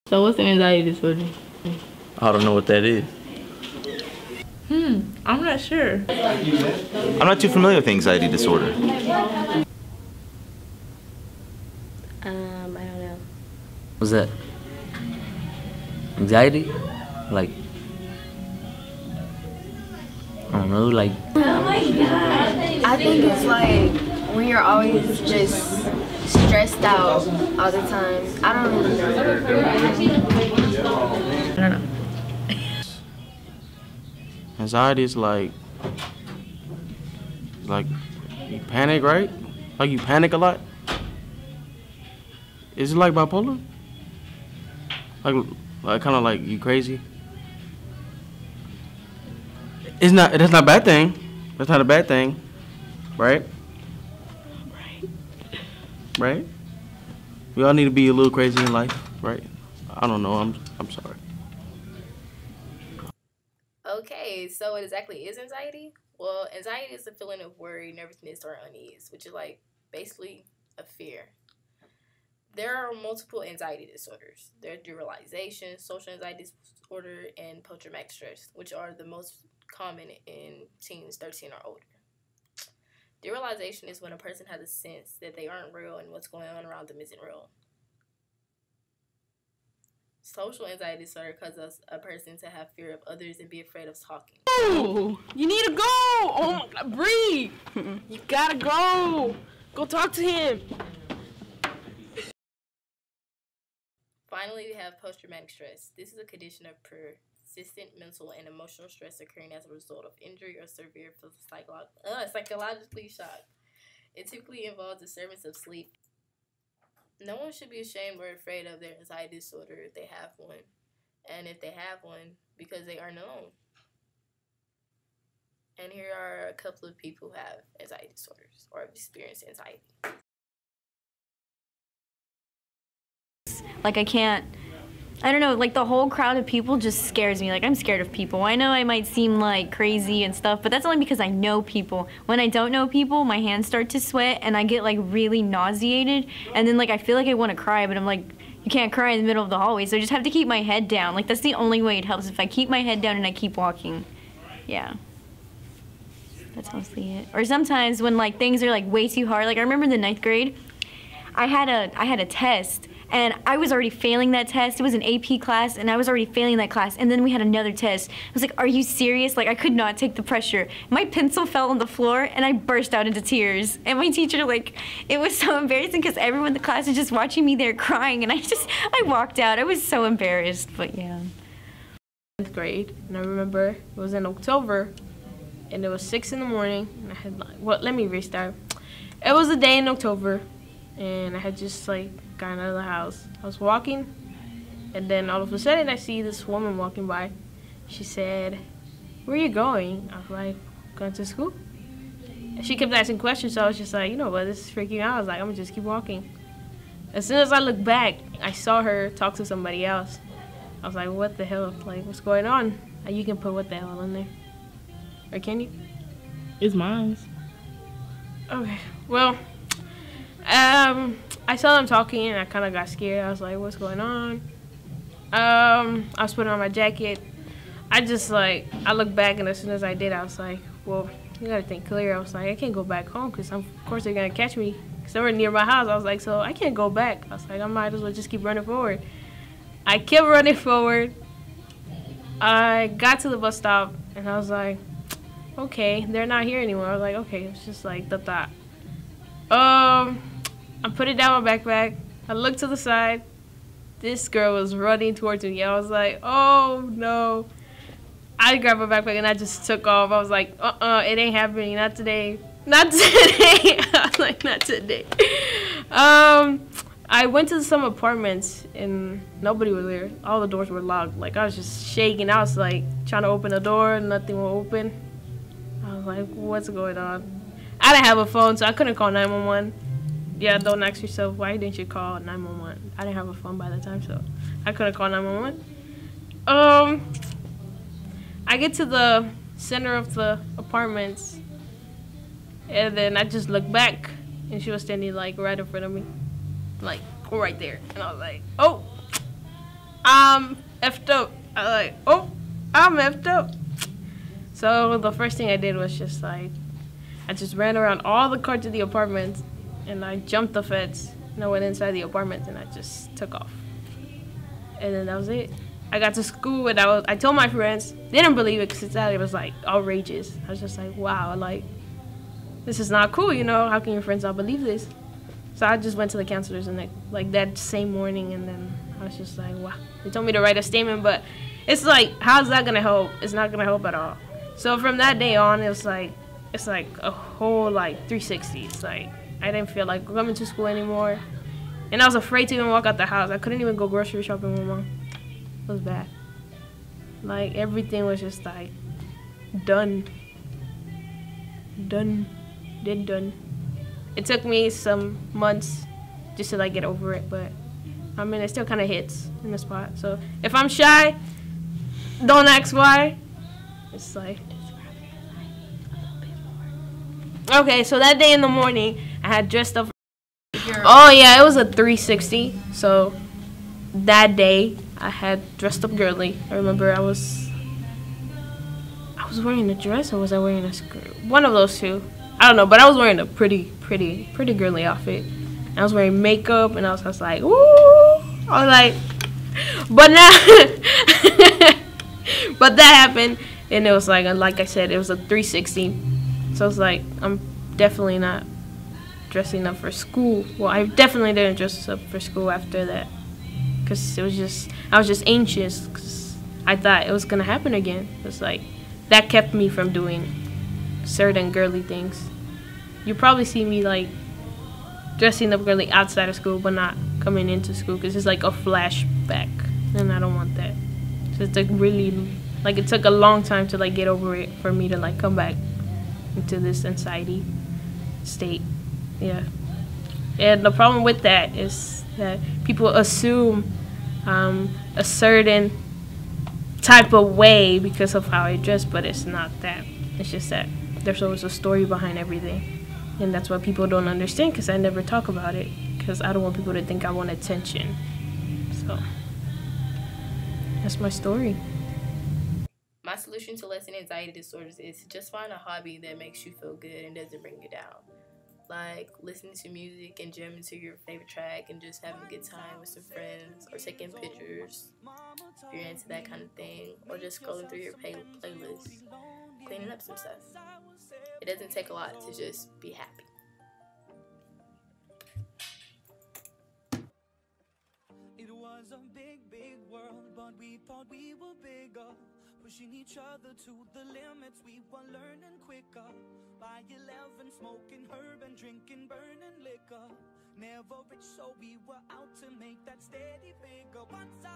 So what's an anxiety disorder? I don't know what that is. I'm not sure. I'm not too familiar with anxiety disorder. I don't know. What's that? Anxiety? Like, I don't know, like. I think it's like when you're always just stressed out all the time. I don't really know. I don't know. Anxiety is like you panic, right? Like you panic a lot. Is it like bipolar? Like kind of like you crazy? It's not. That's not a bad thing. That's not a bad thing, right? Right. We all need to be a little crazy in life, right? I don't know. I'm sorry. Okay, so what exactly is anxiety? Well, anxiety is a feeling of worry, nervousness, or unease, which is like basically a fear. There are multiple anxiety disorders. There's derealization, social anxiety disorder, and post-traumatic stress, which are the most common in teens 13 or older. Derealization is when a person has a sense that they aren't real and what's going on around them isn't real. Social anxiety disorder causes a person to have fear of others and be afraid of talking. Oh, you need to go. Oh my God, breathe. You gotta go. Go talk to him. Finally, we have post-traumatic stress. This is a condition of persistent mental and emotional stress occurring as a result of injury or severe psychologically shock. It typically involves disturbance of sleep. No one should be ashamed or afraid of their anxiety disorder if they have one, and if they have one, because they are known. And here are a couple of people who have anxiety disorders or have experienced anxiety. Like I don't know, like the whole crowd of people just scares me. Like I'm scared of people. I know I might seem like crazy and stuff, but that's only because I know people. When I don't know people, my hands start to sweat and I get like really nauseated, and then like I feel like I want to cry, but I'm like, you can't cry in the middle of the hallway, so I just have to keep my head down. Like that's the only way it helps, if I keep my head down and I keep walking. Yeah. That's mostly it. Or sometimes when like things are like way too hard, like I remember in the 9th grade, I had a test, and I was already failing that test. It was an AP class, and I was already failing that class. And then we had another test. I was like, are you serious? Like, I could not take the pressure. My pencil fell on the floor, and I burst out into tears. And my teacher, like, it was so embarrassing because everyone in the class was just watching me there crying. And I walked out. I was so embarrassed, but yeah. 10th grade, and I remember it was in October, and it was 6 in the morning, and I had like, well, let me restart. It was a day in October, and I had just like gotten out of the house. I was walking, and then all of a sudden I see this woman walking by. She said, "Where are you going?" I was like, "Going to school." And she kept asking questions, so I was just like, you know what, this is freaking out. I was like, I'm gonna just keep walking. As soon as I looked back, I saw her talk to somebody else. I was like, what the hell? Like, what's going on? You can put what the hell in there. Or can you? It's mine. Okay, well, I saw them talking and I kind of got scared. I was like, what's going on? I was putting on my jacket. I looked back, and as soon as I did, I was like, well, you gotta think clear. I was like, I can't go back home because of course they're gonna catch me. Because they were near my house. I was like, so I can't go back. I was like, I might as well just keep running forward. I kept running forward. I got to the bus stop, and I was like, okay, they're not here anymore. I was like, okay, it's just like the thought. I put it down my backpack. I looked to the side. This girl was running towards me. I was like, oh no. I grabbed my backpack and I just took off. I was like, it ain't happening. Not today. Not today. I was like, not today. I went to some apartments and nobody was there. All the doors were locked. Like, I was just shaking. I was like trying to open the door. Nothing will open. I was like, what's going on? I didn't have a phone, so I couldn't call 911. Yeah, don't ask yourself, why didn't you call 911? I didn't have a phone by the time, so I couldn't call 911. I get to the center of the apartments, and then I just look back, and she was standing like right in front of me, like right there. And I was like, oh, I'm effed up. I was like, oh, I'm effed up. So the first thing I did was just like, I just ran around all the courts of the apartment, and I jumped the fence, and I went inside the apartment, and I just took off. And then that was it. I got to school, and I told my friends. They didn't believe it because it was like outrageous. I was just like, wow, like, this is not cool, you know? How can your friends not believe this? So I just went to the counselors and like that same morning, and then I was just like, wow. They told me to write a statement, but it's like, how's that gonna help? It's not gonna help at all. So from that day on, it's like a whole like 360. It's like I didn't feel like coming to school anymore, and I was afraid to even walk out the house. I couldn't even go grocery shopping with Mom. It was bad. Like everything was just like done. It took me some months just to like get over it, but I mean it still kind of hits in the spot. So if I'm shy, don't ask why. It's like, okay, so that day in the morning I had dressed up. Oh yeah, it was a 360. So that day I had dressed up girly. I remember I was wearing a dress, or was I wearing a skirt? One of those two. I don't know, but I was wearing a pretty girly outfit. And I was wearing makeup, and I was just like, woo! I was like, but now, but that happened, and it was like I said, it was a 360. So it's like, I'm definitely not dressing up for school. Well, I definitely didn't dress up for school after that, because I was just anxious, because I thought it was gonna happen again. It's like, that kept me from doing certain girly things. You probably see me like dressing up girly outside of school, but not coming into school, because it's like a flashback, and I don't want that. So it's like really, like it took a long time to like get over it for me to like come back into this anxiety state. Yeah. And the problem with that is that people assume a certain type of way because of how I dress, but it's not that. It's just that there's always a story behind everything, and that's what people don't understand, because I never talk about it, because I don't want people to think I want attention. So that's my story. My solution to lessen anxiety disorders is to just find a hobby that makes you feel good and doesn't bring you down. Like listening to music and jamming to your favorite track and just having a good time with some friends, or taking pictures if you're into that kind of thing, or just scrolling through your playlist, cleaning up some stuff. It doesn't take a lot to just be happy. It was a big world, but we thought we were bigger. Pushing each other to the limits, we were learning quicker. By 11, smoking herb and drinking burning liquor. Never rich, so we were out to make that steady figure. Once I